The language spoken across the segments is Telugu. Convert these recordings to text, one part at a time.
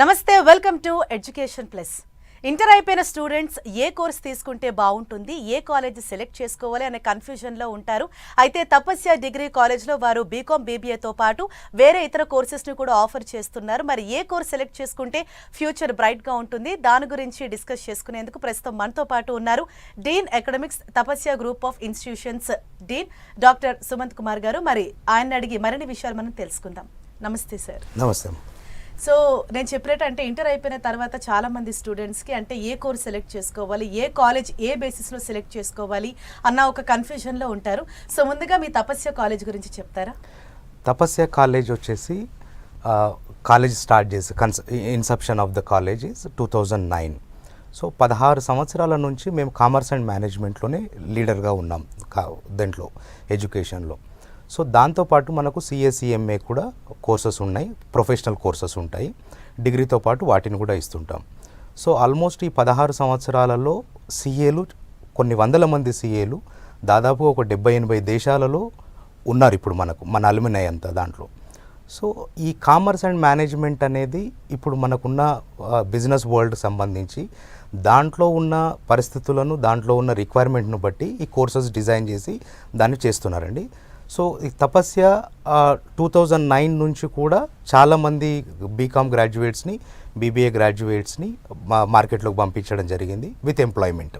నమస్తే, welcome to education plus. Inter అయిపోయిన స్టూడెంట్స్ ఏ కోర్స్ తీసుకుంటే బాగుంటుంది, ఏ కాలేజ్ సెలెక్ట్ చేసుకోవాలి అనే కన్ఫ్యూజన్లో ఉంటారు. అయితే తపస్య డిగ్రీ కాలేజ్లో వారు బీకామ్ బీబీఏతో పాటు వేరే ఇతర కోర్సెస్ని కూడా ఆఫర్ చేస్తున్నారు. మరి ఏ కోర్స్ సెలెక్ట్ చేసుకుంటే ఫ్యూచర్ బ్రైట్గా ఉంటుంది, దాని గురించి డిస్కస్ చేసుకునేందుకు ప్రస్తుతం మనతో పాటు ఉన్నారు dean academics Tapasya group of institutions dean doctor Sumanth Kumar గారు. మరి ఆయన అడిగి మరిన్ని విషయాలు మనం తెలుసుకుందాం. నమస్తే సార్. నమస్తే. సో నేను చెప్పినట్టు అంటే ఇంటర్ అయిపోయిన తర్వాత చాలా మంది స్టూడెంట్స్కి అంటే ఏ కోర్స్ సెలెక్ట్ చేసుకోవాలి, ఏ కాలేజ్ ఏ బేసిస్లో సెలెక్ట్ చేసుకోవాలి అన్న ఒక కన్ఫ్యూజన్లో ఉంటారు. సో ముందుగా మీ తపస్య కాలేజ్ గురించి చెప్తారా? తపస్య కాలేజ్ వచ్చేసి కాలేజ్ స్టార్ట్ చేసి Inception of the college is 2009. So 16 సంవత్సరాల నుంచి మేము కామర్స్ అండ్ మేనేజ్మెంట్లోనే లీడర్గా ఉన్నాం దాంట్లో ఎడ్యుకేషన్లో. సో దాంతోపాటు మనకు సిఎస్ఈఎంఏ కూడా కోర్సెస్ ఉన్నాయి, ప్రొఫెషనల్ కోర్సెస్ ఉంటాయి, డిగ్రీతో పాటు వాటిని కూడా ఇస్తుంటాం. సో ఆల్మోస్ట్ ఈ 16 సంవత్సరాలలో సిఏలు కొన్ని వందల మంది సిఏలు దాదాపు ఒక 70-80 దేశాలలో ఉన్నారు ఇప్పుడు మన అలుమినై అంతా దాంట్లో. So e commerce and management అనేది ఇప్పుడు మనకున్న బిజినెస్ వరల్డ్ సంబంధించి దాంట్లో ఉన్న పరిస్థితులను, దాంట్లో ఉన్న రిక్వైర్మెంట్ను బట్టి ఈ కోర్సెస్ డిజైన్ చేసి దాన్ని చేస్తున్నారండి. సో ఈ తపస్య 2009 నుంచి కూడా చాలామంది బీకామ్ గ్రాడ్యుయేట్స్ని, బీబీఏ గ్రాడ్యుయేట్స్ని మార్కెట్లోకి పంపించడం జరిగింది విత్ ఎంప్లాయ్మెంట్.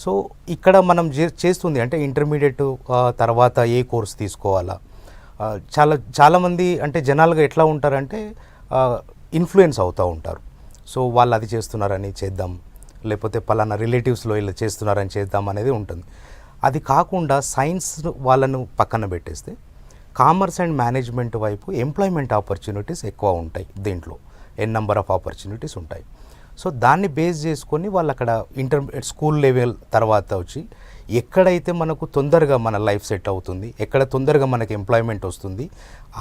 సో ఇక్కడ మనం చేస్తుంది అంటే ఇంటర్మీడియట్ తర్వాత ఏ కోర్స్ తీసుకోవాలా, చాలామంది అంటే జనాలుగా ఎట్లా ఉంటారంటే ఇన్ఫ్లుయెన్స్ అవుతూ ఉంటారు. సో వాళ్ళు అది చేస్తున్నారని చేద్దాం, లేకపోతే పలానా రిలేటివ్స్లో ఇలా చేస్తున్నారని చేద్దాం అనేది ఉంటుంది. అది కాకుండా సైన్స్ వాళ్ళను పక్కన పెట్టేస్తే కామర్స్ అండ్ మేనేజ్మెంట్ వైపు ఎంప్లాయ్మెంట్ ఆపర్చునిటీస్ ఎక్కువ ఉంటాయి, దీంట్లో నెంబర్ ఆఫ్ ఆపర్చునిటీస్ ఉంటాయి. సో దాన్ని బేస్ చేసుకొని వాళ్ళు అక్కడ స్కూల్ లెవెల్ తర్వాత వచ్చి ఎక్కడైతే మనకు తొందరగా మన లైఫ్ సెట్ అవుతుంది, ఎక్కడ తొందరగా మనకి ఎంప్లాయ్మెంట్ వస్తుంది,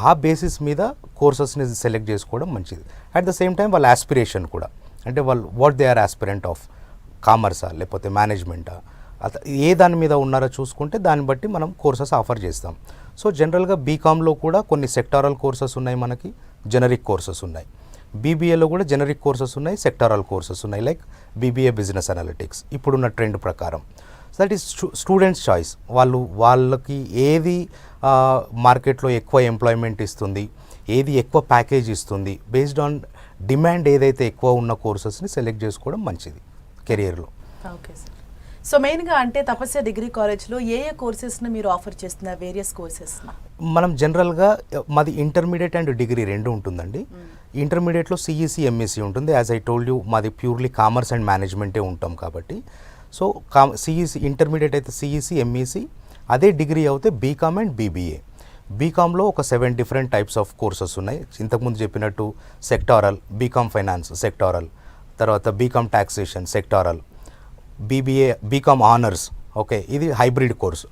ఆ బేసిస్ మీద కోర్సెస్ని సెలెక్ట్ చేసుకోవడం మంచిది. అట్ ద సేమ్ టైం వాళ్ళ ఆస్పిరేషన్ కూడా, అంటే వాళ్ళు what they are aspirant of కామర్సా లేకపోతే మేనేజ్మెంటా, ఏ దాని మీద ఉన్నారో చూసుకుంటే దాన్ని బట్టి మనం కోర్సెస్ ఆఫర్ చేస్తాం. సో జనరల్గా బీకామ్లో కూడా కొన్ని సెక్టారల్ కోర్సెస్ ఉన్నాయి, మనకి జనరిక్ కోర్సెస్ ఉన్నాయి. బీబీఏలో కూడా జనరిక్ కోర్సెస్ ఉన్నాయి, సెక్టారల్ కోర్సెస్ ఉన్నాయి, లైక్ బీబీఏ బిజినెస్ అనలిటిక్స్ ఇప్పుడున్న ట్రెండ్ ప్రకారం. So that is students choice. వాళ్ళకి ఏది మార్కెట్లో ఎక్కువ ఎంప్లాయ్మెంట్ ఇస్తుంది, ఏది ఎక్కువ ప్యాకేజ్ ఇస్తుంది, బేస్డ్ ఆన్ డిమాండ్ ఏదైతే ఎక్కువ ఉన్న కోర్సెస్ని సెలెక్ట్ చేసుకోవడం మంచిది కెరియర్లో. Okay sir. సో మెయిన్గా అంటే తపస్య డిగ్రీ కాలేజ్లో ఏ కోర్సెస్ని మీరు ఆఫర్ చేస్తున్నారు, వేరియస్ కోర్సెస్? మనం జనరల్గా మాది ఇంటర్మీడియట్ అండ్ డిగ్రీ రెండు ఉంటుందండి. ఇంటర్మీడియట్లో సిఈసి ఎంఈసి ఉంటుంది. యాజ్ ఐ టోల్డ్ యూ మాది ప్యూర్లీ కామర్స్ అండ్ మేనేజ్మెంటే ఉంటాం కాబట్టి. సో సిఈసి ఇంటర్మీడియట్ అయితే సిఈసి ఎంఈసి, అదే డిగ్రీ అయితే బీకామ్ అండ్ బీబీఏ. బీకామ్లో ఒక 7 డిఫరెంట్ టైప్స్ ఆఫ్ కోర్సెస్ ఉన్నాయి. ఇంతకుముందు చెప్పినట్టు సెక్టారల్, బీకామ్ ఫైనాన్స్ సెక్టారల్, తర్వాత BCom taxation sectoral, BBA BCom honours. Okay, ఇది hybrid course,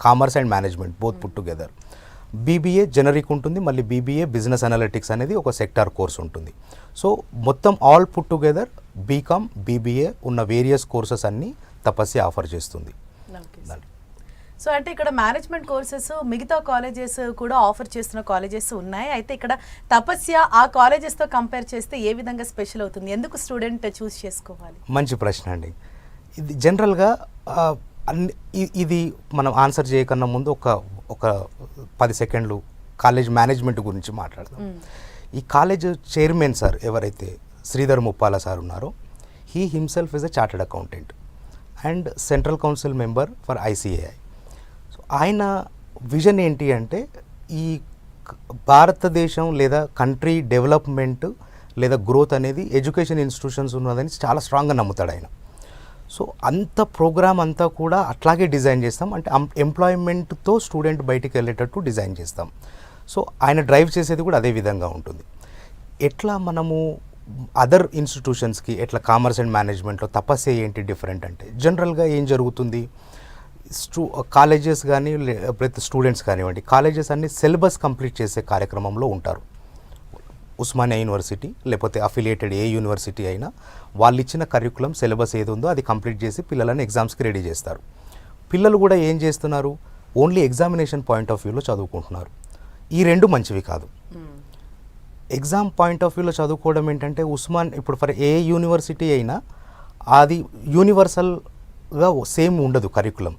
commerce and management both put together. BBA generic ఉంటుంది, మళ్ళీ బీబీఏ బిజినెస్ అనలిటిక్స్ అనేది ఒక సెక్టార్ కోర్స్ ఉంటుంది. సో మొత్తం all put together BCom BBA ఉన్న వేరియస్ కోర్సెస్ అన్నీ తపస్య ఆఫర్ చేస్తుంది. సో అంటే ఇక్కడ మేనేజ్మెంట్ కోర్సెస్ మిగతా కాలేజెస్ కూడా ఆఫర్ చేస్తున్న కాలేజెస్ ఉన్నాయి. అయితే ఇక్కడ తపస్య ఆ కాలేజెస్తో కంపేర్ చేస్తే ఏ విధంగా స్పెషల్ అవుతుంది, ఎందుకు స్టూడెంట్ చూస్ చేసుకోవాలి? మంచి ప్రశ్న అండి. ఇది జనరల్గా ఇది మనం ఆన్సర్ చేయకన్నా ముందు ఒక 10 సెకండ్లు కాలేజ్ మేనేజ్మెంట్ గురించి మాట్లాడదాం. ఈ కాలేజ్ చైర్మన్ సార్ ఎవరైతే శ్రీధర్ ముప్పాల సార్ ఉన్నారో, he himself is a chartered accountant and central council member for ICAI. ఆయన విజన్ ఏంటి అంటే ఈ భారతదేశం లేదా కంట్రీ డెవలప్మెంట్ లేదా గ్రోత్ అనేది ఎడ్యుకేషన్ ఇన్స్టిట్యూషన్స్ ఉన్నదని చాలా స్ట్రాంగ్గా నమ్ముతాడు ఆయన. సో అంత ప్రోగ్రామ్ అంతా కూడా అట్లాగే డిజైన్ చేస్తాం, అంటే ఎంప్లాయ్మెంట్తో స్టూడెంట్ బయటికి వెళ్ళేటట్టు డిజైన్ చేస్తాం. సో ఆయన డ్రైవ్ చేసేది కూడా అదే విధంగా ఉంటుంది. ఎట్లా మనము అదర్ ఇన్స్టిట్యూషన్స్కి ఎట్లా కామర్స్ అండ్ మేనేజ్మెంట్లో తపస్య ఏంటి డిఫరెంట్ అంటే, జనరల్గా ఏం జరుగుతుంది, కాలేజెస్ కానీ ప్రతి స్టూడెంట్స్ కానివ్వండి, కాలేజెస్ అన్ని సిలబస్ కంప్లీట్ చేసే కార్యక్రమంలో ఉంటారు. ఉస్మానియా యూనివర్సిటీ లేకపోతే అఫిలియేటెడ్ ఏ యూనివర్సిటీ అయినా వాళ్ళు ఇచ్చిన కరికులం సిలబస్ ఏది ఉందో అది కంప్లీట్ చేసి పిల్లలను ఎగ్జామ్స్కి రెడీ చేస్తారు. పిల్లలు కూడా ఏం చేస్తున్నారు, ఓన్లీ ఎగ్జామినేషన్ పాయింట్ ఆఫ్ వ్యూలో చదువుకుంటున్నారు. ఈ రెండు మంచివి కాదు. ఎగ్జామ్ పాయింట్ ఆఫ్ వ్యూలో చదువుకోవడం ఏంటంటే ఉస్మాన్ ఇప్పుడు ఫర్ ఏ యూనివర్సిటీ అయినా అది యూనివర్సల్గా సేమ్ ఉండదు కరికులం.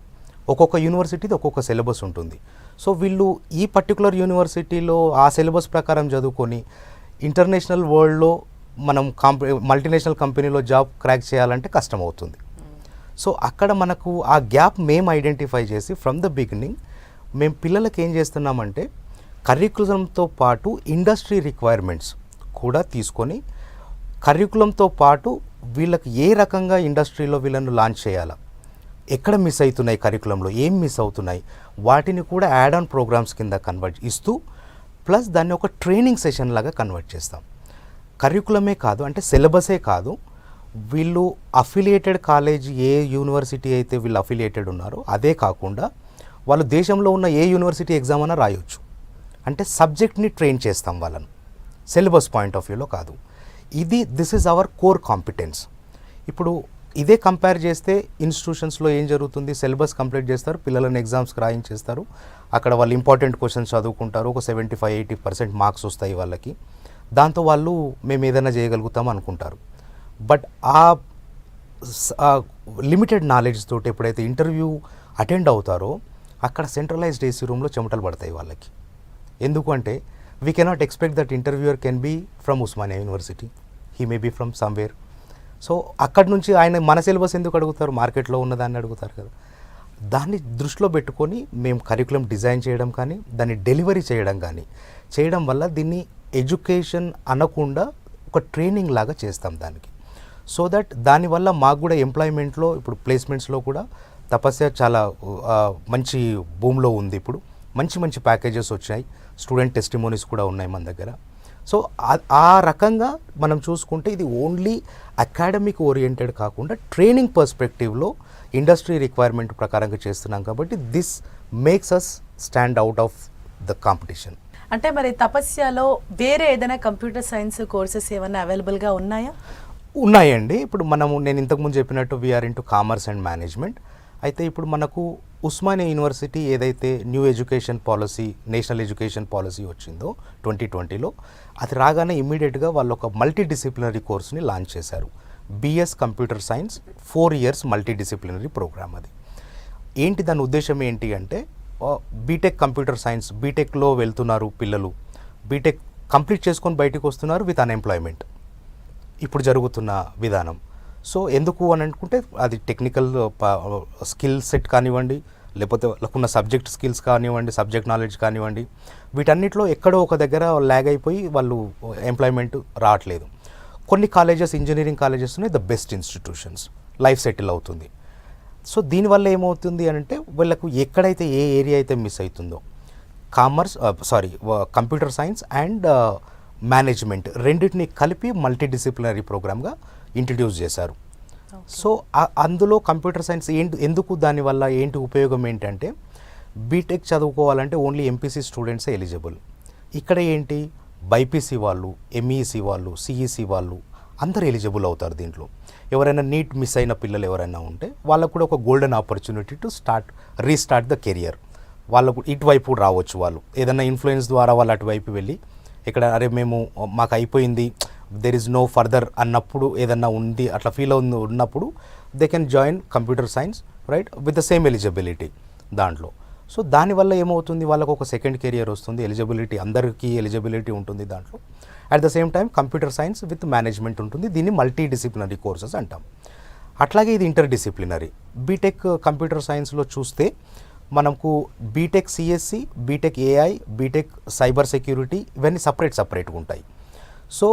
ఒక్కొక్క యూనివర్సిటీది ఒక్కొక్క సిలబస్ ఉంటుంది. సో వీళ్ళు ఈ పర్టికులర్ యూనివర్సిటీలో ఆ సిలబస్ ప్రకారం చదువుకొని ఇంటర్నేషనల్ వరల్డ్లో మనం మల్టీనేషనల్ కంపెనీలో జాబ్ క్రాక్ చేయాలంటే కష్టం అవుతుంది. సో అక్కడ మనకు ఆ గ్యాప్ మేము ఐడెంటిఫై చేసి ఫ్రమ్ ద బిగినింగ్ మేము పిల్లలకి ఏం చేస్తున్నామంటే కరికులంతో పాటు ఇండస్ట్రీ రిక్వైర్మెంట్స్ కూడా తీసుకొని కరికులంతో పాటు వీళ్ళకి ఏ రకంగా ఇండస్ట్రీలో వీళ్ళను లాంచ్ చేయాలా, ఎక్కడ మిస్ అవుతున్నాయి కరికులంలో, ఏం మిస్ అవుతున్నాయి, వాటిని కూడా యాడ్ ఆన్ ప్రోగ్రామ్స్ కింద కన్వర్ట్ ఇస్తూ ప్లస్ దాన్ని ఒక ట్రైనింగ్ సెషన్ లాగా కన్వర్ట్ చేస్తాం. కరికులమే కాదు అంటే సిలబసే కాదు, వీళ్ళు అఫిలియేటెడ్ కాలేజ్ ఏ యూనివర్సిటీ అయితే వీళ్ళు అఫిలియేటెడ్ ఉన్నారో అదే కాకుండా వాళ్ళు దేశంలో ఉన్న ఏ యూనివర్సిటీ ఎగ్జామ్ అయినా రాయొచ్చు. అంటే సబ్జెక్ట్ని ట్రైన్ చేస్తాం వాళ్ళను, సిలబస్ పాయింట్ ఆఫ్ వ్యూలో కాదు. This is our core competence. ఇప్పుడు ఇదే కంపేర్ చేస్తే ఇన్స్టిట్యూషన్స్లో ఏం జరుగుతుంది, సిలబస్ కంప్లీట్ చేస్తారు, పిల్లలను ఎగ్జామ్స్కి రాయించేస్తారు, అక్కడ వాళ్ళు ఇంపార్టెంట్ క్వశ్చన్స్ చదువుకుంటారు, ఒక 75-80% మార్క్స్ వస్తాయి వాళ్ళకి, దాంతో వాళ్ళు మేము ఏదైనా చేయగలుగుతాం అనుకుంటారు. బట్ ఆ లిమిటెడ్ నాలెడ్జ్ తోటి ఎప్పుడైతే ఇంటర్వ్యూ అటెండ్ అవుతారో అక్కడ సెంట్రలైజ్డ్ ఏసీ రూమ్లో చెమటలు పడతాయి వాళ్ళకి. ఎందుకంటే we cannot expect that interviewer can be from Osmania university, he may be from somewhere. So అక్కడి నుంచి ఆయన మన సిలబస్ ఎందుకు అడుగుతారు, మార్కెట్లో ఉన్నదాన్ని అడుగుతారు కదా. దాన్ని దృష్టిలో పెట్టుకొని మేము కరికులం డిజైన్ చేయడం కానీ దాన్ని డెలివరీ చేయడం వల్ల దీన్ని ఎడ్యుకేషన్ అనకుండా ఒక ట్రైనింగ్ లాగా చేస్తాం దానికి. సో దట్ దానివల్ల మాకు కూడా ఎంప్లాయ్మెంట్లో ఇప్పుడు ప్లేస్మెంట్స్లో కూడా తపస్య చాలా మంచి భూమిలో ఉంది. ఇప్పుడు మంచి ప్యాకేజెస్ వచ్చాయి, స్టూడెంట్ టెస్టిమోనీస్ కూడా ఉన్నాయి మన దగ్గర. సో ఆ రకంగా మనం చూసుకుంటే ఇది ఓన్లీ అకాడమిక్ ఓరియంటెడ్ కాకుండా ట్రైనింగ్ పర్స్పెక్టివ్లో ఇండస్ట్రీ రిక్వైర్మెంట్ ప్రకారంగా చేస్తున్నాం కాబట్టి this makes us stand out of the competition. అంటే మరి తపస్యలో వేరే ఏదైనా కంప్యూటర్ సైన్స్ కోర్సెస్ ఏమైనా అవైలబుల్గా ఉన్నాయా? ఉన్నాయండి. ఇప్పుడు నేను ఇంతకుముందు చెప్పినట్టు we are into commerce and management. అయితే ఇప్పుడు మనకు ఉస్మానియా యూనివర్సిటీ ఏదైతే new education policy, national education policy వచ్చిందో 2020లో, అది రాగానే ఇమ్మీడియట్గా వాళ్ళు ఒక మల్టీ డిసిప్లినరీ కోర్స్ని లాంచ్ చేశారు. BS computer science 4 years multidisciplinary programme. అది ఏంటి, దాని ఉద్దేశం ఏంటి అంటే బీటెక్ కంప్యూటర్ సైన్స్, బీటెక్లో వెళ్తున్నారు పిల్లలు, బీటెక్ కంప్లీట్ చేసుకొని బయటకు వస్తున్నారు విత్ అన్ఎంప్లాయ్మెంట్ ఇప్పుడు జరుగుతున్న విధానం. సో ఎందుకు అని అనుకుంటే అది టెక్నికల్ స్కిల్ సెట్ కానివ్వండి, లేకపోతే వాళ్ళకున్న సబ్జెక్ట్ స్కిల్స్ కానివ్వండి, సబ్జెక్ట్ నాలెడ్జ్ కానివ్వండి, వీటన్నిటిలో ఎక్కడో ఒక దగ్గర ల్యాగ్ అయిపోయి వాళ్ళు ఎంప్లాయ్మెంట్ రావట్లేదు. కొన్ని కాలేజెస్, ఇంజనీరింగ్ కాలేజెస్ ఉన్నాయి, the best institutions, life settle అవుతుంది. సో దీనివల్ల ఏమవుతుంది అంటే వీళ్ళకు ఎక్కడైతే ఏ ఏరియా అయితే మిస్ అవుతుందో, కంప్యూటర్ సైన్స్ అండ్ మేనేజ్మెంట్ రెండింటిని కలిపి మల్టీ డిసిప్లినరీ ప్రోగ్రామ్గా ఇంట్రడ్యూస్ చేశారు. సో అందులో కంప్యూటర్ సైన్స్ ఎందుకు, దానివల్ల ఏంటి ఉపయోగం ఏంటంటే బీటెక్ చదువుకోవాలంటే ఓన్లీ ఎంపీసీ స్టూడెంట్సే ఎలిజిబుల్. ఇక్కడ ఏంటి, బైపీసీ వాళ్ళు, ఎంఈసీ వాళ్ళు, సిఈసీ వాళ్ళు అందరూ ఎలిజిబుల్ అవుతారు దీంట్లో. ఎవరైనా నీట్ మిస్ అయిన పిల్లలు ఎవరైనా ఉంటే వాళ్ళకు కూడా ఒక golden opportunity to restart the career. వాళ్ళకు ఇటువైపు రావచ్చు, వాళ్ళు ఏదైనా ఇన్ఫ్లుయెన్స్ ద్వారా వాళ్ళు అటువైపు వెళ్ళి ఇక్కడ మాకు అయిపోయింది, దెర్ ఇస్ నో ఫర్దర్ అన్నప్పుడు, ఏదన్నా ఉంది అట్లా ఫీల్ ఉన్నప్పుడు they can join computer science, right, with the same eligibility దాంట్లో. సో దానివల్ల ఏమవుతుంది, వాళ్ళకు ఒక సెకండ్ కెరియర్ వస్తుంది, ఎలిజిబిలిటీ, అందరికీ ఎలిజిబిలిటీ ఉంటుంది దాంట్లో. At the same time computer science with management ఉంటుంది. దీన్ని మల్టీ డిసిప్లినరీ కోర్సెస్ అంటాం. అట్లాగే ఇది ఇంటర్ డిసిప్లినరీ. బీటెక్ కంప్యూటర్ సైన్స్లో చూస్తే మనకు BTech CSC, BTech AI, BTech cyber security, ఇవన్నీ సపరేట్గా ఉంటాయి. సో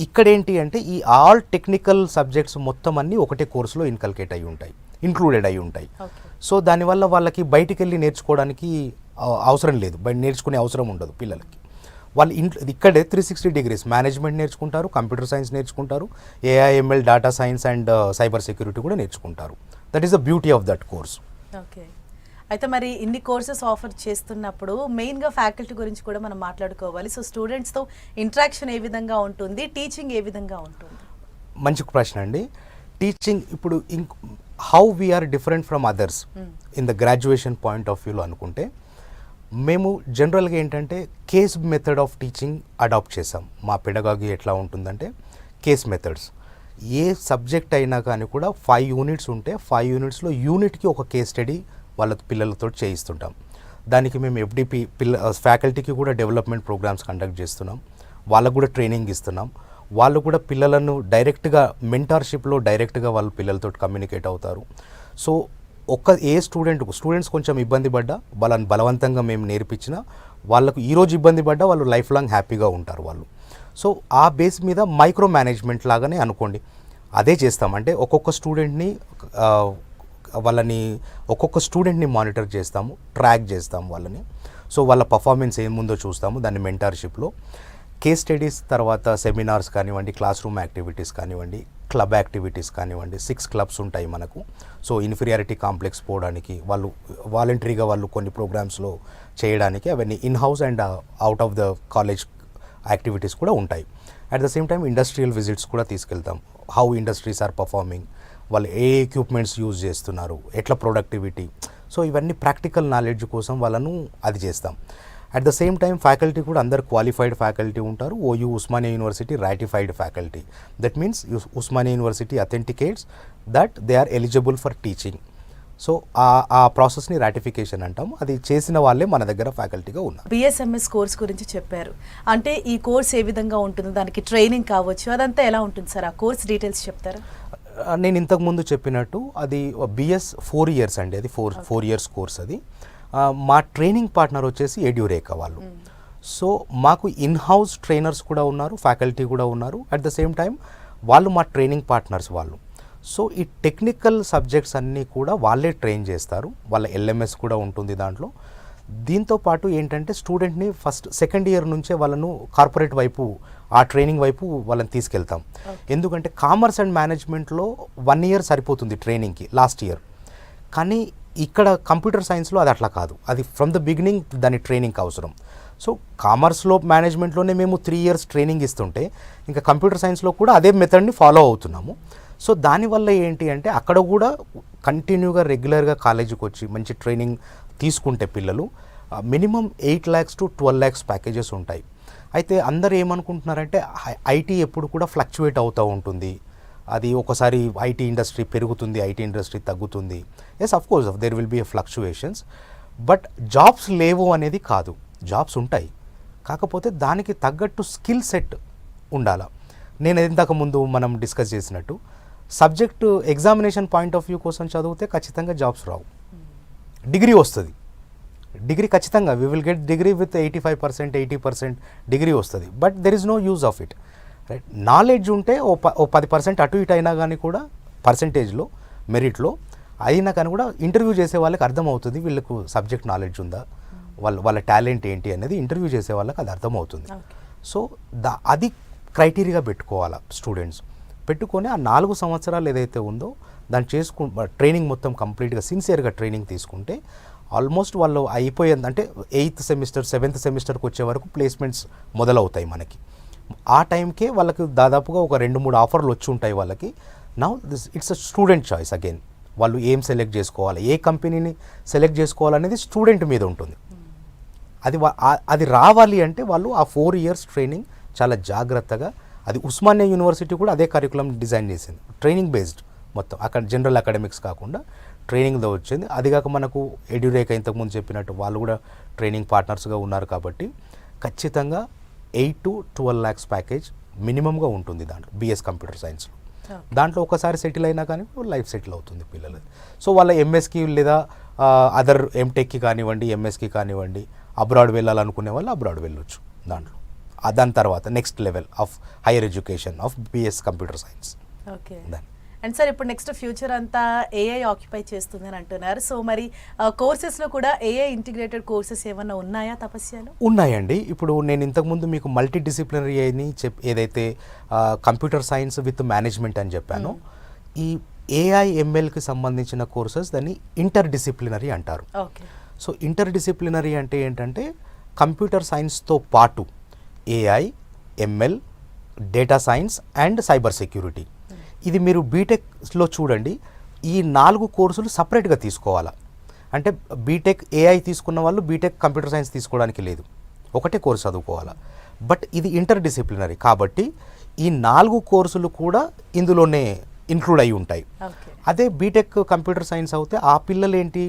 ఇక్కడేంటి అంటే ఈ ఆల్ టెక్నికల్ సబ్జెక్ట్స్ మొత్తం అన్నీ ఒకటే కోర్సులో ఇంక్లూడెడ్ అయి ఉంటాయి. సో దానివల్ల వాళ్ళకి బయటికి వెళ్ళి నేర్చుకోవడానికి అవసరం లేదు, బయట నేర్చుకునే అవసరం ఉండదు పిల్లలకి. వాళ్ళు ఇక్కడే 360 degrees మేనేజ్మెంట్ నేర్చుకుంటారు, కంప్యూటర్ సైన్స్ నేర్చుకుంటారు, AIML, data science and cyber security కూడా నేర్చుకుంటారు. That is the beauty of that course. Okay, అయితే మరి ఇన్ని కోర్సెస్ ఆఫర్ చేస్తున్నప్పుడు మెయిన్గా ఫ్యాకల్టీ గురించి కూడా మనం మాట్లాడుకోవాలి. సో స్టూడెంట్స్తో ఇంటరాక్షన్ ఏ విధంగా ఉంటుంది, టీచింగ్ ఏ విధంగా ఉంటుంది? మంచి ప్రశ్న అండి. టీచింగ్ ఇప్పుడు how we are different from others in the graduation point of వ్యూలో అనుకుంటే, మేము జనరల్గా ఏంటంటే case method of teaching adopt చేసాం. మా పెడగాగి ఎట్లా ఉంటుందంటే కేస్ మెథడ్స్. ఏ సబ్జెక్ట్ అయినా కానీ కూడా 5 యూనిట్స్ ఉంటే 5 యూనిట్స్లో యూనిట్కి ఒక కేస్ స్టడీ వాళ్ళ పిల్లలతో చేయిస్తుంటాం. దానికి మేము ఎఫ్డిపి ఫ్యాకల్టీకి కూడా డెవలప్మెంట్ ప్రోగ్రామ్స్ కండక్ట్ చేస్తున్నాం. వాళ్ళకు కూడా ట్రైనింగ్ ఇస్తున్నాం. వాళ్ళు కూడా పిల్లలను డైరెక్ట్గా మెంటార్షిప్లో డైరెక్ట్గా వాళ్ళ పిల్లలతో కమ్యూనికేట్ అవుతారు. సో స్టూడెంట్స్ కొంచెం ఇబ్బంది పడ్డా వాళ్ళని బలవంతంగా మేము నేర్పించినా వాళ్ళకు ఈరోజు ఇబ్బంది పడ్డా వాళ్ళు లైఫ్ లాంగ్ హ్యాపీగా ఉంటారు వాళ్ళు. సో ఆ బేస్ మీద మైక్రో మేనేజ్మెంట్ లాగానే అనుకోండి, అదే చేస్తాం. అంటే ఒక్కొక్క స్టూడెంట్ని మానిటర్ చేస్తాము, ట్రాక్ చేస్తాము వాళ్ళని. సో వాళ్ళ పర్ఫార్మెన్స్ ఏముందో చూస్తాము దాన్ని మెంటార్షిప్లో. కేస్ స్టడీస్ తర్వాత సెమినార్స్ కానివ్వండి, క్లాస్ రూమ్ యాక్టివిటీస్ కానివ్వండి, క్లబ్ యాక్టివిటీస్ కానివ్వండి. 6 క్లబ్స్ ఉంటాయి మనకు. సో ఇన్ఫీరియారిటీ కాంప్లెక్స్ పోవడానికి వాళ్ళు వాలంటరీగా వాళ్ళు కొన్ని ప్రోగ్రామ్స్లో చేయడానికి అవన్నీ in house and out of the college activities కూడా ఉంటాయి. At the same time industrial visits కూడా తీసుకెళ్తాం. హౌ ఇండస్ట్రీస్ ఆర్ పర్ఫార్మింగ్, వాళ్ళు ఏ ఎక్విప్మెంట్స్ యూజ్ చేస్తున్నారు, ఎట్లా ప్రొడక్టివిటీ. సో ఇవన్నీ ప్రాక్టికల్ నాలెడ్జ్ కోసం వాళ్ళను అది చేస్తాం. At the same time faculty కూడా అందరు క్వాలిఫైడ్ ఫ్యాకల్టీ ఉంటారు. OU Osmania university ratified faculty. That means Osmania university authenticates that they are eligible for teaching. So ఆ ప్రాసెస్ని రాటిఫికేషన్ అంటాం. అది చేసిన వాళ్ళే మన దగ్గర ఫ్యాకల్టీగా ఉన్నారు. బిఎస్ఎంఎస్ కోర్స్ గురించి చెప్పారు. అంటే ఈ కోర్స్ ఏ విధంగా ఉంటుంది, దానికి ట్రైనింగ్ కావచ్చు, అదంతా ఎలా ఉంటుంది సార్? ఆ కోర్స్ డీటెయిల్స్ చెప్తారా? నేను ఇంతకుముందు చెప్పినట్టు అది బిఎస్ 4 ఇయర్స్ అండి. అది 4 ఇయర్స్ కోర్స్. అది మా ట్రైనింగ్ పార్ట్నర్ వచ్చేసి ఎడ్యూరేకా వాళ్ళు. సో మాకు ఇన్ హౌస్ ట్రైనర్స్ కూడా ఉన్నారు, ఫ్యాకల్టీ కూడా ఉన్నారు. అట్ ద సేమ్ టైం వాళ్ళు మా ట్రైనింగ్ పార్ట్నర్స్ వాళ్ళు. సో ఈ టెక్నికల్ సబ్జెక్ట్స్ అన్నీ కూడా వాళ్ళే ట్రైన్ చేస్తారు. వాళ్ళ ఎల్ఎంఎస్ కూడా ఉంటుంది దాంట్లో. దీంతో పాటు ఏంటంటే స్టూడెంట్ని సెకండ్ ఇయర్ నుంచే వాళ్ళను కార్పొరేట్ వైపు ఆ ట్రైనింగ్ వైపు వాళ్ళని తీసుకెళ్తాం. ఎందుకంటే కామర్స్ అండ్ మేనేజ్మెంట్లో 1 ఇయర్ సరిపోతుంది ట్రైనింగ్కి లాస్ట్ ఇయర్. కానీ ఇక్కడ కంప్యూటర్ సైన్స్లో అది అట్లా కాదు. అది ఫ్రమ్ ద బిగినింగ్ దాని ట్రైనింగ్కి అవసరం. సో కామర్స్లో మేనేజ్మెంట్లోనే మేము 3 ఇయర్స్ ట్రైనింగ్ ఇస్తుంటే ఇంకా కంప్యూటర్ సైన్స్లో కూడా అదే మెథడ్ని ఫాలో అవుతున్నాము. సో దానివల్ల ఏంటి అంటే అక్కడ కూడా కంటిన్యూగా రెగ్యులర్గా కాలేజీకి వచ్చి మంచి ట్రైనింగ్ తీసుకుంటే పిల్లలు minimum 8 lakhs to 12 lakhs packages ఉంటాయి. అయితే అందరు ఏమనుకుంటున్నారంటే ఐటీ ఎప్పుడు కూడా ఫ్లక్చువేట్ అవుతూ ఉంటుంది. అది ఒకసారి ఐటీ ఇండస్ట్రీ పెరుగుతుంది, ఐటీ ఇండస్ట్రీ తగ్గుతుంది. Yes, of course there will be a fluctuations. But jobs లేవు అనేది కాదు, జాబ్స్ ఉంటాయి. కాకపోతే దానికి తగ్గట్టు స్కిల్ సెట్ ఉండాలి. నేను ఇంతకు ముందు మనం డిస్కస్ చేసినట్టు subject examination point of view కోసం చదివితే ఖచ్చితంగా జాబ్స్ రావు. డిగ్రీ వస్తుంది, డిగ్రీ ఖచ్చితంగా we will get degree with 85%, 80% degree వస్తుంది. But there is no use of it, right? Knowledge ఉంటే ఓ 10% అటు ఇటు అయినా కానీ కూడా పర్సంటేజ్లో మెరిట్లో అయినా కానీ కూడా ఇంటర్వ్యూ చేసే వాళ్ళకి అర్థమవుతుంది వీళ్ళకు సబ్జెక్ట్ నాలెడ్జ్ ఉందా, వాళ్ళ టాలెంట్ ఏంటి అనేది ఇంటర్వ్యూ చేసే వాళ్ళకి అది అర్థమవుతుంది. సో అది క్రైటీరియా పెట్టుకోవాలి స్టూడెంట్స్. పెట్టుకొని ఆ 4 సంవత్సరాలు ఏదైతే ఉందో దాన్ని ట్రైనింగ్ మొత్తం కంప్లీట్గా సిన్సియర్గా ట్రైనింగ్ తీసుకుంటే ఆల్మోస్ట్ వాళ్ళు అయిపోయింది అంటే 8th సెమిస్టర్ 7th సెమిస్టర్కి వచ్చే వరకు ప్లేస్మెంట్స్ మొదలవుతాయి మనకి. ఆ టైంకే వాళ్ళకి దాదాపుగా ఒక 2-3 ఆఫర్లు వచ్చి ఉంటాయి వాళ్ళకి. Now it's a student choice again. వాళ్ళు ఏం సెలెక్ట్ చేసుకోవాలి, ఏ కంపెనీని సెలెక్ట్ చేసుకోవాలనేది స్టూడెంట్ మీద ఉంటుంది. అది రావాలి అంటే వాళ్ళు ఆ 4 years ట్రైనింగ్ చాలా జాగ్రత్తగా, అది ఉస్మానియా యూనివర్సిటీ కూడా అదే కరికులం డిజైన్ చేసింది, ట్రైనింగ్ బేస్డ్ మొత్తం. అక్కడ జనరల్ అకాడమిక్స్ కాకుండా ట్రైనింగ్లో వచ్చింది. అదిగాక మనకు ఎడ్యూరేకా ఇంతకుముందు చెప్పినట్టు వాళ్ళు కూడా ట్రైనింగ్ పార్ట్నర్స్గా ఉన్నారు కాబట్టి ఖచ్చితంగా 8 to 12 lakhs ప్యాకేజ్ మినిమంగా ఉంటుంది దాంట్లో బిఎస్ కంప్యూటర్ సైన్స్లో. దాంట్లో ఒకసారి సెటిల్ అయినా కానీ లైఫ్ సెటిల్ అవుతుంది పిల్లలు. సో వాళ్ళ ఎంఎస్కి లేదా అదర్ ఎంటెక్కి కానివ్వండి, ఎంఎస్కి కానివ్వండి, అబ్రాడ్ వెళ్ళాలనుకునే వాళ్ళు అబ్రాడ్ వెళ్ళొచ్చు దాంట్లో. దాని తర్వాత next level of higher education of BS computer science. Okay. And sir ఇప్పుడు నెక్స్ట్ ఫ్యూచర్ అంతా ఏఐ ఆక్యుపై చేస్తుంది అని అంటున్నారు. సో మరి కోర్సెస్లో కూడా ఏఐ ఇంటిగ్రేటెడ్ కోర్సెస్ ఏమన్నా ఉన్నాయా తపస్యలో? ఉన్నాయండి. ఇప్పుడు నేను ఇంతకుముందు మీకు మల్టీ డిసిప్లినరీ అని ఏదైతే కంప్యూటర్ సైన్స్ విత్ మేనేజ్మెంట్ అని చెప్పాను, ఈ ఏఐ ఎంఎల్కి సంబంధించిన కోర్సెస్ దాన్ని ఇంటర్ డిసిప్లినరీ అంటారు. సో ఇంటర్ డిసిప్లినరీ అంటే ఏంటంటే కంప్యూటర్ సైన్స్తో పాటు AI, ML, data science and cyber security. ఇది మీరు బీటెక్లో చూడండి, ఈ 4 కోర్సులు సపరేట్గా తీసుకోవాలా. అంటే బీటెక్ ఏఐ తీసుకున్న వాళ్ళు బీటెక్ కంప్యూటర్ సైన్స్ తీసుకోవడానికి లేదు, ఒకటే కోర్సు చదువుకోవాలా. బట్ ఇది ఇంటర్ డిసిప్లినరీ కాబట్టి ఈ 4 కోర్సులు కూడా ఇందులోనే ఇంక్లూడ్ అయి ఉంటాయి. ఓకే. అదే బీటెక్ కంప్యూటర్ సైన్స్ అవుతే ఆ పిల్లలు ఏంటి,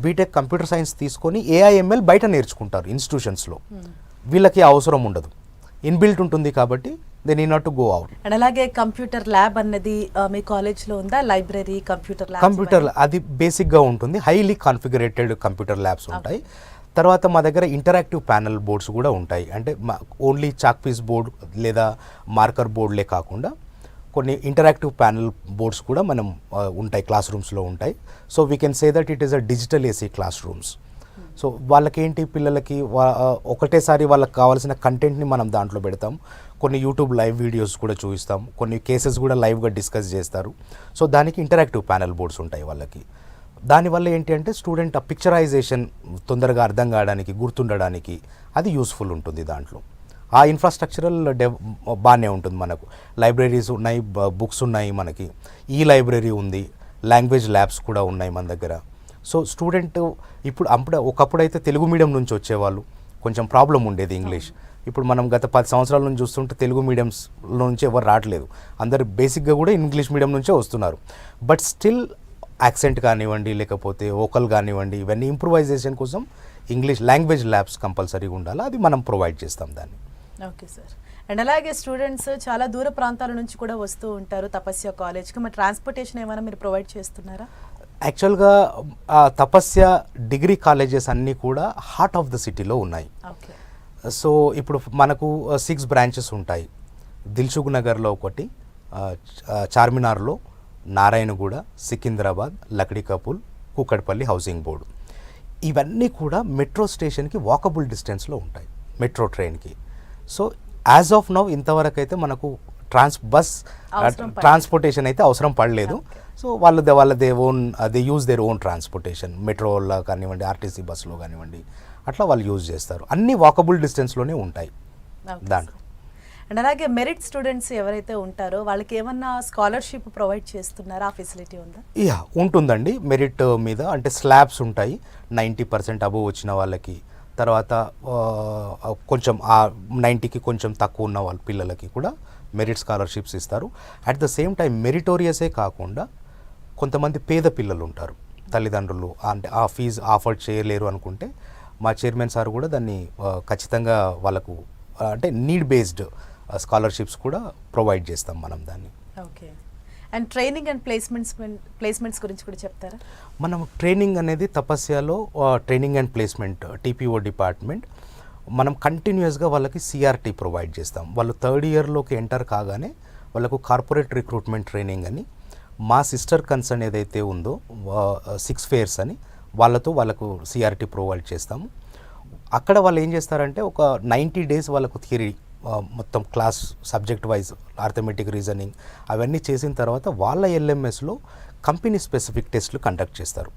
బీటెక్ కంప్యూటర్ సైన్స్ తీసుకొని ఏఐఎంఎల్ బయట నేర్చుకుంటారు ఇన్స్టిట్యూషన్స్లో, వీళ్ళకి అవసరం ఉండదు, ఇన్బిల్ట్ ఉంటుంది కాబట్టి they need not to go out. And అలాగే కంప్యూటర్ ల్యాబ్ అన్నది మీ కాలేజ్లో ఉందా? Library, computer lab? కంప్యూటర్ అది బేసిక్గా ఉంటుంది, హైలీ కాన్ఫిగరేటెడ్ కంప్యూటర్ ల్యాబ్స్ ఉంటాయి. తర్వాత మా దగ్గర ఇంటరాక్టివ్ ప్యానల్ బోర్డ్స్ కూడా ఉంటాయి. అంటే ఓన్లీ చాక్ పీస్ బోర్డ్ లేదా మార్కర్ బోర్డులే కాకుండా కొన్ని ఇంటరాక్టివ్ ప్యానల్ బోర్డ్స్ కూడా మనం ఉంటాయి, క్లాస్ రూమ్స్లో ఉంటాయి. So we can say that it is a digital AC classrooms. So వాళ్ళకేంటి, పిల్లలకి ఒకటేసారి వాళ్ళకి కావాల్సిన కంటెంట్ని మనం దాంట్లో పెడతాం. కొన్ని యూట్యూబ్ లైవ్ వీడియోస్ కూడా చూపిస్తాం, కొన్ని కేసెస్ కూడా లైవ్గా డిస్కస్ చేస్తారు. సో దానికి ఇంటరాక్టివ్ ప్యానల్ బోర్డ్స్ ఉంటాయి వాళ్ళకి. దానివల్ల ఏంటి అంటే స్టూడెంట్ ఆ పిక్చరైజేషన్ తొందరగా అర్థం కావడానికి, గుర్తుండడానికి అది యూస్ఫుల్ ఉంటుంది దాంట్లో. ఆ ఇన్ఫ్రాస్ట్రక్చరల్ బాగానే ఉంటుంది. మనకు లైబ్రరీస్ ఉన్నాయి, బుక్స్ ఉన్నాయి, మనకి ఈ లైబ్రరీ ఉంది, లాంగ్వేజ్ ల్యాబ్స్ కూడా ఉన్నాయి మన దగ్గర. సో స్టూడెంట్ ఒకప్పుడు అయితే తెలుగు మీడియం నుంచి వచ్చేవాళ్ళు, కొంచెం ప్రాబ్లం ఉండేది ఇంగ్లీష్. ఇప్పుడు మనం గత 10 సంవత్సరాల నుంచి చూస్తుంటే తెలుగు మీడియంలో నుంచి ఎవరు రావట్లేదు, అందరు బేసిక్గా కూడా ఇంగ్లీష్ మీడియం నుంచే వస్తున్నారు. బట్ స్టిల్ యాక్సెంట్ కానివ్వండి, లేకపోతే వోకల్ కానివ్వండి, ఇవన్నీ ఇంప్రూవైజేషన్ కోసం ఇంగ్లీష్ లాంగ్వేజ్ ల్యాబ్స్ కంపల్సరీగా ఉండాలి, అది మనం ప్రొవైడ్ చేస్తాం దాన్ని. Okay sir. అండ్ అలాగే స్టూడెంట్స్ చాలా దూర ప్రాంతాల నుంచి కూడా వస్తూ ఉంటారు తపస్య కాలేజ్కి, మరి ట్రాన్స్పోర్టేషన్ ఏమైనా మీరు ప్రొవైడ్ చేస్తున్నారా? యాక్చువల్గా తపస్య డిగ్రీ కాలేజెస్ అన్నీ కూడా హార్ట్ ఆఫ్ ద సిటీలో ఉన్నాయి. ఓకే. సో ఇప్పుడు మనకు 6 బ్రాంచెస్ ఉంటాయి. దిల్సుఖ్ నగర్లో ఒకటి, చార్మినార్లో, నారాయణగూడ, సికింద్రాబాద్, లక్డీ కపూల్, కూకట్పల్లి హౌసింగ్ బోర్డు. ఇవన్నీ కూడా మెట్రో స్టేషన్కి వాకబుల్ డిస్టెన్స్లో ఉంటాయి, మెట్రో ట్రైన్కి. సో యాజ్ ఆఫ్ నౌ ఇంతవరకు అయితే మనకు ట్రాన్స్పోర్టేషన్ అయితే అవసరం పడలేదు. So they use their own transportation, మెట్రోలో కానివ్వండి, ఆర్టీసీ బస్సులో కానివ్వండి, అట్లా వాళ్ళు యూజ్ చేస్తారు. అన్ని వాకబుల్ డిస్టెన్స్లోనే ఉంటాయి దాంట్లో. అండ్ అలాగే మెరిట్ స్టూడెంట్స్ ఎవరైతే ఉంటారో వాళ్ళకి ఏమన్నా స్కాలర్షిప్ ప్రొవైడ్ చేస్తున్నారా? ఆ ఫెసిలిటీ ఉందా? యా, ఉంటుందండి. మెరిట్ మీద అంటే స్లాబ్స్ ఉంటాయి, 90% అబోవ్ వచ్చిన వాళ్ళకి, తర్వాత కొంచెం ఆ 90కి కొంచెం తక్కువ ఉన్న వాళ్ళ పిల్లలకి కూడా మెరిట్ స్కాలర్షిప్స్ ఇస్తారు. అట్ ద సేమ్ టైం మెరిటోరియసే కాకుండా కొంతమంది పేద పిల్లలు ఉంటారు, తల్లిదండ్రులు అంటే ఆ ఫీజు ఆఫర్ చేయలేరు అనుకుంటే మా చైర్మన్ సార్ కూడా దాన్ని ఖచ్చితంగా వాళ్ళకు అంటే నీడ్ బేస్డ్ స్కాలర్షిప్స్ కూడా ప్రొవైడ్ చేస్తాం మనం దాన్ని. Okay. And training and placements గురించి కూడా చెప్తారా? మనం ట్రైనింగ్ అనేది తపస్యలో training and placement TPO department మనం కంటిన్యూస్గా వాళ్ళకి సిఆర్టీ ప్రొవైడ్ చేస్తాం. వాళ్ళు 3rd ఇయర్లోకి ఎంటర్ కాగానే వాళ్ళకు కార్పొరేట్ రిక్రూట్మెంట్ ట్రైనింగ్ అని, మా సిస్టర్ కన్సర్న్ ఏదైతే ఉందో 6 ఫేర్స్ అని వాళ్ళకు సిఆర్టీ ప్రొవైడ్ చేస్తాము. అక్కడ వాళ్ళు ఏం చేస్తారంటే ఒక 90 days వాళ్ళకు థియరీ మొత్తం class subject wise arithmetic, reasoning అవన్నీ చేసిన తర్వాత వాళ్ళ ఎల్ఎంఎస్లో కంపెనీ స్పెసిఫిక్ టెస్ట్లు కండక్ట్ చేస్తారు.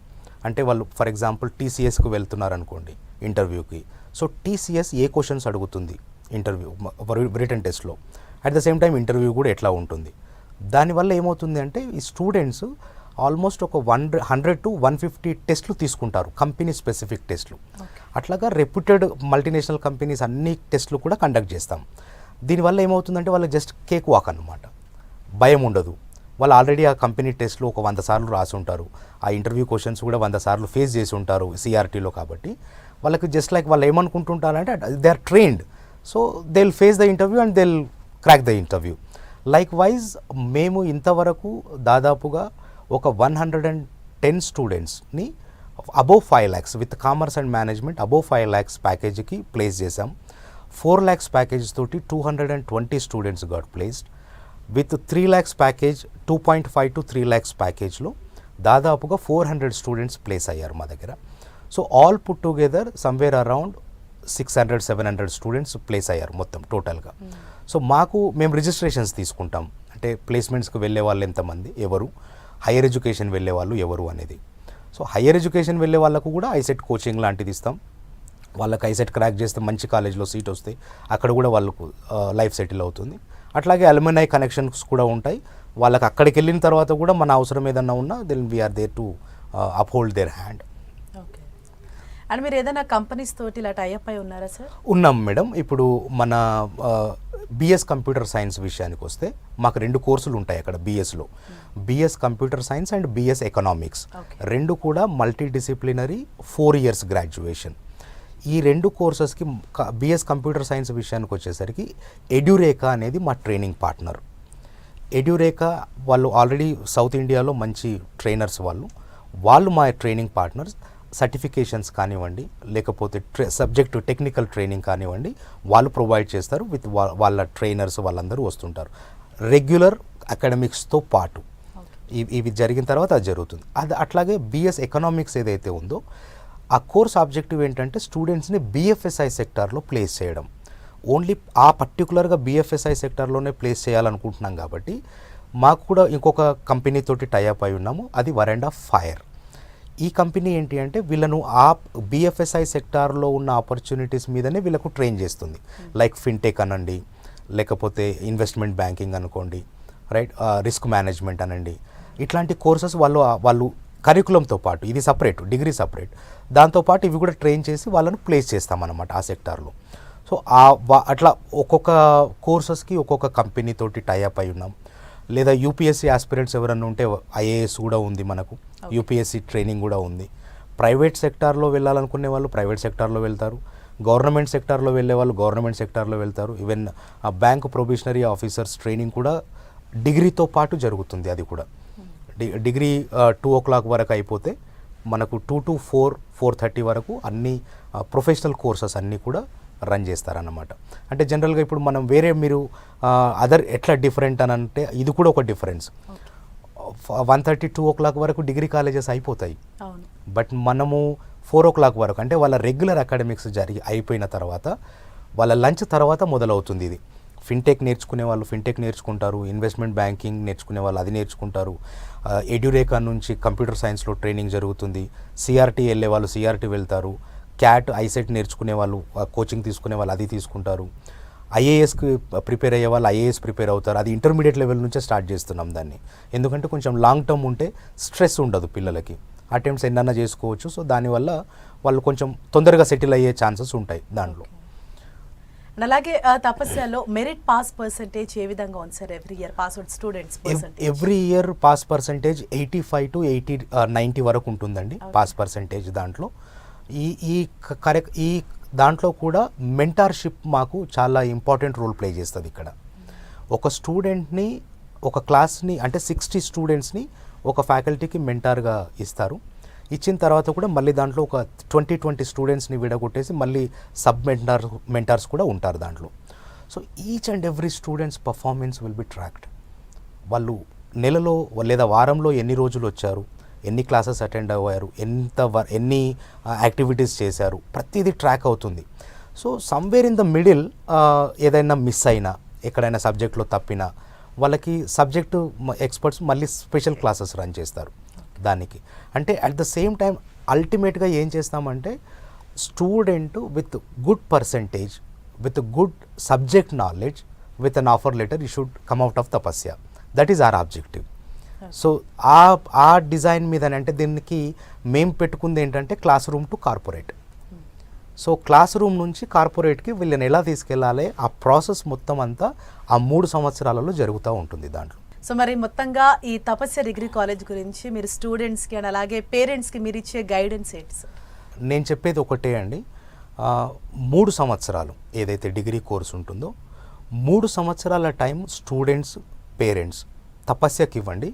అంటే వాళ్ళు ఫర్ ఎగ్జాంపుల్ టీసీఎస్కి వెళ్తున్నారు అనుకోండి ఇంటర్వ్యూకి, సో టీసీఎస్ ఏ క్వశ్చన్స్ అడుగుతుంది ఇంటర్వ్యూ రిటన్ టెస్ట్లో, at the same time interview కూడా ఎట్లా ఉంటుంది. దానివల్ల ఏమవుతుంది అంటే ఈ స్టూడెంట్స్ ఆల్మోస్ట్ ఒక 100 to 150 టెస్ట్లు తీసుకుంటారు, కంపెనీ స్పెసిఫిక్ టెస్ట్లు. అట్లాగా రెప్యూటెడ్ మల్టీనేషనల్ కంపెనీస్ అన్ని టెస్ట్లు కూడా కండక్ట్ చేస్తాం. దీనివల్ల ఏమవుతుందంటే వాళ్ళకి జస్ట్ కేక్ వాక్ అన్నమాట, భయం ఉండదు. వాళ్ళు ఆల్రెడీ ఆ కంపెనీ టెస్ట్లు ఒక 100 సార్లు రాసి ఉంటారు, ఆ ఇంటర్వ్యూ క్వశ్చన్స్ కూడా 100 సార్లు ఫేస్ చేసి ఉంటారు సిఆర్టీలో. కాబట్టి వాళ్ళకి జస్ట్ లైక్ వాళ్ళు ఏమనుకుంటుంటారంటే they are trained, so they will face the interview and they will crack the interview. Likewise మేము ఇంతవరకు దాదాపుగా ఒక 110 స్టూడెంట్స్ని above 5 lakhs with commerce and management above 5 lakhs ప్యాకేజీకి ప్లేస్ చేసాం. 4 lakhs ప్యాకేజ్ తోటి 220 students got placed. With 3 lakhs package 2.5 to 3 lakhs ప్యాకేజ్లో దాదాపుగా 400 స్టూడెంట్స్ ప్లేస్ అయ్యారు మా దగ్గర. So all put together somewhere around 600-700 students place అయ్యారు మొత్తం టోటల్గా. సో మేము రిజిస్ట్రేషన్స్ తీసుకుంటాం, అంటే ప్లేస్మెంట్స్కి వెళ్ళే వాళ్ళు ఎంతమంది, ఎవరు, హైయర్ ఎడ్యుకేషన్ వెళ్ళే వాళ్ళు ఎవరు అనేది. సో హైయర్ ఎడ్యుకేషన్ వెళ్ళే వాళ్ళకు కూడా ఐసెట్ కోచింగ్ లాంటిది ఇస్తాం. వాళ్ళకి ఐసెట్ క్రాక్ చేస్తే మంచి కాలేజ్లో సీట్ వస్తే అక్కడ కూడా వాళ్ళకు లైఫ్ సెటిల్ అవుతుంది. అట్లాగే అలుమినై కనెక్షన్స్ కూడా ఉంటాయి. వాళ్ళకి అక్కడికి వెళ్ళిన తర్వాత కూడా మన అవసరం ఏదన్నా ఉన్నా then we are there to uphold their hand. Okay. And మీరు ఏదైనా కంపెనీస్ తోటి ఇలా టైఅప్ అయి ఉన్నారా సార్? ఉన్నాం మేడం. ఇప్పుడు మన బిఎస్ కంప్యూటర్ సైన్స్ విషయానికి వస్తే మాకు 2 కోర్సులు ఉంటాయి అక్కడ బిఎస్లో. BS computer science and BS economics, రెండు కూడా మల్టీ డిసిప్లినరీ 4 years గ్రాడ్యుయేషన్. ఈ 2 కోర్సెస్కి బిఎస్ కంప్యూటర్ సైన్స్ విషయానికి వచ్చేసరికి ఎడ్యురేకా అనేది మా ట్రైనింగ్ పార్ట్నర్. ఎడ్యురేకా వాళ్ళు ఆల్రెడీ సౌత్ ఇండియాలో మంచి ట్రైనర్స్, వాళ్ళు మా ట్రైనింగ్ పార్ట్నర్స్. సర్టిఫికేషన్స్ కానివ్వండి, లేకపోతే సబ్జెక్ట్ టెక్నికల్ ట్రైనింగ్ కానివ్వండి, వాళ్ళు ప్రొవైడ్ చేస్తారు. విత్ వాళ్ళ ట్రైనర్స్ వాళ్ళందరూ వస్తుంటారు రెగ్యులర్ అకాడమిక్స్తో పాటు. ఇవి జరిగిన తర్వాత అది జరుగుతుంది. అట్లాగే బిఎస్ ఎకనామిక్స్ ఏదైతే ఉందో ఆ కోర్స్ ఆబ్జెక్టివ్ ఏంటంటే స్టూడెంట్స్ని బిఎఫ్ఎస్ఐ సెక్టార్లో ప్లేస్ చేయడం. ఓన్లీ ఆ పర్టికులర్గా బిఎఫ్ఎస్ఐ సెక్టార్లోనే ప్లేస్ చేయాలనుకుంటున్నాం కాబట్టి మాకు కూడా ఇంకొక కంపెనీతోటి టైఅప్ అయి ఉన్నాము, అది వరండా ఫైర్. ఈ కంపెనీ ఏంటి అంటే వీళ్ళను ఆ బిఎఫ్ఎస్ఐ సెక్టార్లో ఉన్న ఆపర్చునిటీస్ మీదనే వీళ్ళకు ట్రైన్ చేస్తుంది. లైక్ ఫిన్టెక్ అనండి, లేకపోతే ఇన్వెస్ట్మెంట్ బ్యాంకింగ్ అనుకోండి, రైట్, రిస్క్ మేనేజ్మెంట్ అనండి, ఇట్లాంటి కోర్సెస్ వాళ్ళు కరికులంతో పాటు, ఇది సపరేట్, డిగ్రీ సపరేట్, దాంతోపాటు ఇవి కూడా ట్రైన్ చేసి వాళ్ళను ప్లేస్ చేస్తామన్నమాట ఆ సెక్టార్లో. సో అట్లా ఒక్కొక్క కోర్సెస్కి ఒక్కొక్క కంపెనీతోటి టైఅప్ అయి ఉన్నాం. లేదా యూపీఎస్సీ ఆస్పిరెంట్స్ ఎవరన్నా ఉంటే ఐఏఎస్ కూడా ఉంది మనకు, యూపీఎస్సీ ట్రైనింగ్ కూడా ఉంది. ప్రైవేట్ సెక్టార్లో వెళ్ళాలనుకునే వాళ్ళు ప్రైవేట్ సెక్టార్లో వెళ్తారు, గవర్నమెంట్ సెక్టార్లో వెళ్ళే వాళ్ళు గవర్నమెంట్ సెక్టార్లో వెళ్తారు. Even bank probationary officers training కూడా డిగ్రీతో పాటు జరుగుతుంది. అది కూడా డిగ్రీ 2 o'clock వరకు అయిపోతే మనకు 2 to 4, 4:30 వరకు అన్ని ప్రొఫెషనల్ కోర్సెస్ అన్నీ కూడా రన్ చేస్తారన్నమాట. అంటే జనరల్గా ఇప్పుడు మనం వేరే మీరు అదర్ ఎట్లా డిఫరెంట్ అని అంటే ఇది కూడా ఒక డిఫరెన్స్. 1:30, 2 o'clock వరకు డిగ్రీ కాలేజెస్ అయిపోతాయి. బట్ మనము 4 o'clock వరకు, అంటే వాళ్ళ రెగ్యులర్ అకాడమిక్స్ అయిపోయిన తర్వాత వాళ్ళ లంచ్ తర్వాత మొదలవుతుంది ఇది. ఫిన్టెక్ నేర్చుకునే వాళ్ళు ఫిన్టెక్ నేర్చుకుంటారు, ఇన్వెస్ట్మెంట్ బ్యాంకింగ్ నేర్చుకునే వాళ్ళు అది నేర్చుకుంటారు, ఎడ్యురేకా నుంచి కంప్యూటర్ సైన్స్లో ట్రైనింగ్ జరుగుతుంది, సిఆర్టీ వెళ్ళే వాళ్ళు సిఆర్టీ వెళ్తారు, క్యాట్ ఐసెట్ నేర్చుకునే వాళ్ళు కోచింగ్ తీసుకునే వాళ్ళు అది తీసుకుంటారు, ఐఏఎస్కి ప్రిపేర్ అయ్యే వాళ్ళు ఐఏఎస్ ప్రిపేర్ అవుతారు. అది ఇంటర్మీడియట్ లెవెల్ నుంచే స్టార్ట్ చేస్తున్నాం దాన్ని, ఎందుకంటే కొంచెం లాంగ్ టర్మ్ ఉంటే స్ట్రెస్ ఉండదు పిల్లలకి, అటెంప్ట్స్ ఎన్నన్నా చేసుకోవచ్చు. సో దానివల్ల వాళ్ళు కొంచెం తొందరగా సెటిల్ అయ్యే ఛాన్సెస్ ఉంటాయి దాంట్లో. అలాగే తపస్యలో మెరిట్ పాస్ పర్సెంటేజ్ ఏ విధంగా ఉంది sir? Every year pass out students every year pass percentage 85 to 90 వరకు ఉంటుందండి పాస్ పర్సెంటేజ్. దాంట్లో ఈ దాంట్లో కూడా మెంటార్షిప్ మాకు చాలా ఇంపార్టెంట్ రోల్ ప్లే చేస్తుంది. ఇక్కడ ఒక స్టూడెంట్ని, ఒక క్లాస్ని, అంటే 60 స్టూడెంట్స్ని ఒక ఫ్యాకల్టీకి మెంటార్గా ఇస్తారు. ఇచ్చిన తర్వాత కూడా మళ్ళీ దాంట్లో ఒక 20 స్టూడెంట్స్ని విడగొట్టేసి మళ్ళీ సబ్ మెంటార్స్ కూడా ఉంటారు దాంట్లో. So each and every students performance will be tracked. వాళ్ళు నెలలో లేదా వారంలో ఎన్ని రోజులు వచ్చారు, ఎన్ని క్లాసెస్ అటెండ్ అయ్యారు, ఎన్ని యాక్టివిటీస్ చేశారు, ప్రతిదీ ట్రాక్ అవుతుంది. So somewhere in the middle ఏదైనా మిస్ అయినా, ఎక్కడైనా సబ్జెక్ట్లో తప్పినా వాళ్ళకి సబ్జెక్టు ఎక్స్పర్ట్స్ మళ్ళీ స్పెషల్ క్లాసెస్ రన్ చేస్తారు దానికి. అంటే అట్ ద సేమ్ టైం అల్టిమేట్గా ఏం చేస్తామంటే student with good percentage, with good subject knowledge, with an offer letter you should come out of Tapasya. That is our objective. So ఆ డిజైన్ మీద, అంటే దీనికి మేము పెట్టుకుంది ఏంటంటే classroom to corporate. So classroom నుంచి కార్పొరేట్కి వీళ్ళని ఎలా తీసుకెళ్ళాలి, ఆ ప్రాసెస్ మొత్తం అంతా ఆ 3 సంవత్సరాలలో జరుగుతూ ఉంటుంది దాంట్లో. సో మరి మొత్తంగా ఈ తపస్య డిగ్రీ కాలేజ్ గురించి మీరు స్టూడెంట్స్కి అండ్ అలాగే పేరెంట్స్కి మీరు ఇచ్చే గైడెన్స్ ఏంటి సార్? నేను చెప్పేది ఒకటే అండి, 3 సంవత్సరాలు ఏదైతే డిగ్రీ కోర్స్ ఉంటుందో 3 సంవత్సరాల టైం స్టూడెంట్స్, పేరెంట్స్ తపస్యకి ఇవ్వండి.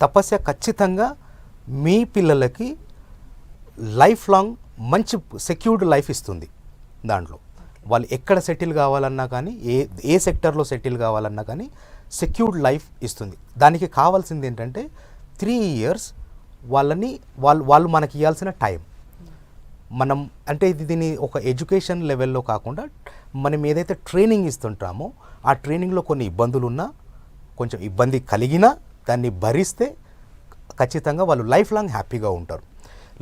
తపస్య ఖచ్చితంగా మీ పిల్లలకి లైఫ్ లాంగ్ మంచి సెక్యూర్డ్ లైఫ్ ఇస్తుంది. దాంట్లో వాళ్ళు ఎక్కడ సెటిల్ కావాలన్నా కానీ, ఏ సెక్టర్లో సెటిల్ కావాలన్నా కానీ సెక్యూర్డ్ లైఫ్ ఇస్తుంది. దానికి కావాల్సింది ఏంటంటే 3 years వాళ్ళు మనకి ఇవ్వాల్సిన టైం. మనం అంటే దీన్ని ఒక ఎడ్యుకేషన్ లెవెల్లో కాకుండా మనం ఏదైతే ట్రైనింగ్ ఇస్తుంటామో ఆ ట్రైనింగ్లో కొన్ని ఇబ్బందులు ఉన్నా, కొంచెం ఇబ్బంది కలిగినా దాన్ని భరిస్తే ఖచ్చితంగా వాళ్ళు లైఫ్ లాంగ్ హ్యాపీగా ఉంటారు.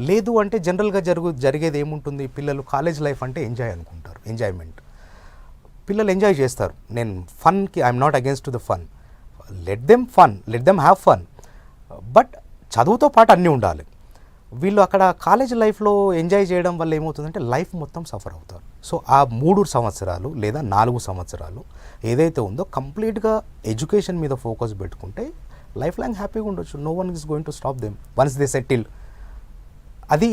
లేదు అంటే జనరల్గా జరిగేది ఏముంటుంది, పిల్లలు కాలేజ్ లైఫ్ అంటే ఎంజాయ్ అనుకుంటారు, ఎంజాయ్మెంట్. పిల్లలు ఎంజాయ్ చేస్తారు. నేను ఫన్కి I'm not against the fun, let them have fun, but చదువుతో పాటు అన్నీ ఉండాలి. వీళ్ళు అక్కడ కాలేజ్ లైఫ్లో ఎంజాయ్ చేయడం వల్ల ఏమవుతుందంటే లైఫ్ మొత్తం సఫర్ అవుతారు. సో ఆ 3 సంవత్సరాలు లేదా 4 సంవత్సరాలు ఏదైతే ఉందో కంప్లీట్గా ఎడ్యుకేషన్ మీద ఫోకస్ పెట్టుకుంటే లైఫ్ లాంగ్ హ్యాపీగా ఉండొచ్చు. No one is going to stop them once they settle. అది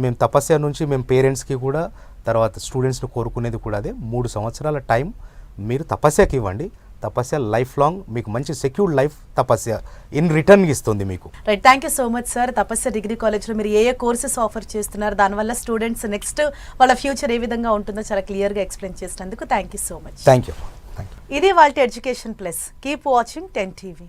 మేము తపస్య నుంచి మేము పేరెంట్స్కి కూడా తర్వాత స్టూడెంట్స్ని కోరుకునేది కూడా అదే. 3 సంవత్సరాల టైం మీరు తపస్యకి ఇవ్వండి. తపస్య లైఫ్ లాంగ్ మీకు మంచి secured life Tapasya in return ఇస్తుంది మీకు. Right, thank you so much sir. Tapasya degree కాలేజ్లో మీరు ఏ కోర్సెస్ ఆఫర్ చేస్తున్నారు, దానివల్ల స్టూడెంట్స్ నెక్స్ట్ వాళ్ళ ఫ్యూచర్ ఏ విధంగా ఉంటుందో చాలా క్లియర్గా ఎక్స్ప్లెయిన్ చేసినందుకు thank you so much. Thank you. ఇది వాళ్ళ education plus. Keep watching 10 TV.